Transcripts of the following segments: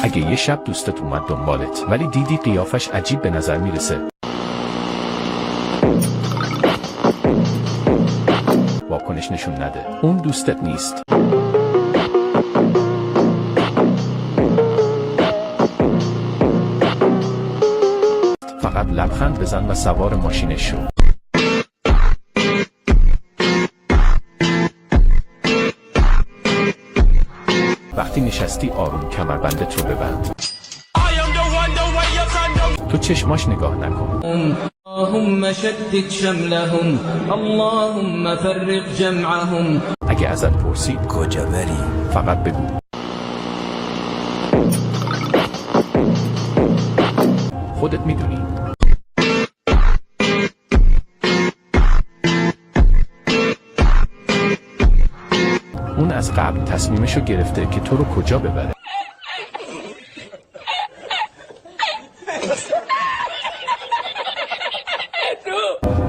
اگه یه شب دوستت اومد دنبالت ولی دیدی قیافش عجیب به نظر میرسه، واکنش نشون نده، اون دوستت نیست. فقط لبخند بزن و سوار ماشینش شو. وقتی نشستی آروم کمربندت رو ببند. تو چشماش نگاه نکن. اللهم شتت شملهم، اللهم فرق جمعهم. اگه ازت پرسید کجا بری، فقط بگو خودت میدونی. اون از قبل تصمیمشو گرفته که تو رو کجا ببره.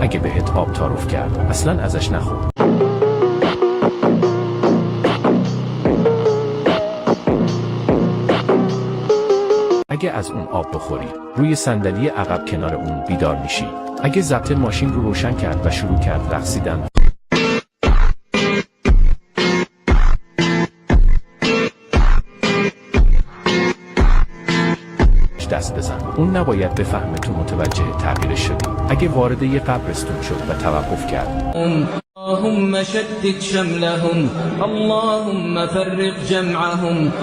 اگه بهت آب تعارف کرد اصلا ازش نخور. اگه از اون آب بخوری روی صندلی عقب کنار اون بیدار میشی. اگه ضبط ماشین رو روشن کرد و شروع کرد رقصیدن، دست بزن. اون نباید بفهمه تو متوجه تغییرش شدی. اگه وارد یه قبرستون شد و توقف کرد، اللهم شتت شملهم، اللهم فرق جمعهم.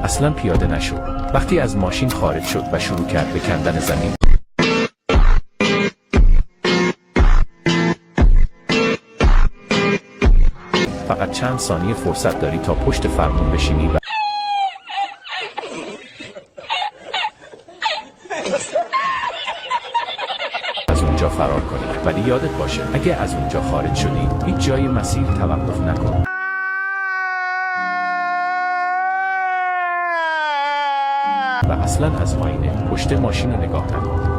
اصلا پیاده نشو. وقتی از ماشین خارج شد و شروع کرد به کندن زمین، فقط چند ثانیه فرصت داری تا پشت فرمون بشینی و از اونجا فرار کنی. ولی یادت باشه اگه از اونجا خارج شدی هیچ جای مسیر توقف نکن و اصلا از آینه پشت ماشین رو نگاه نکن.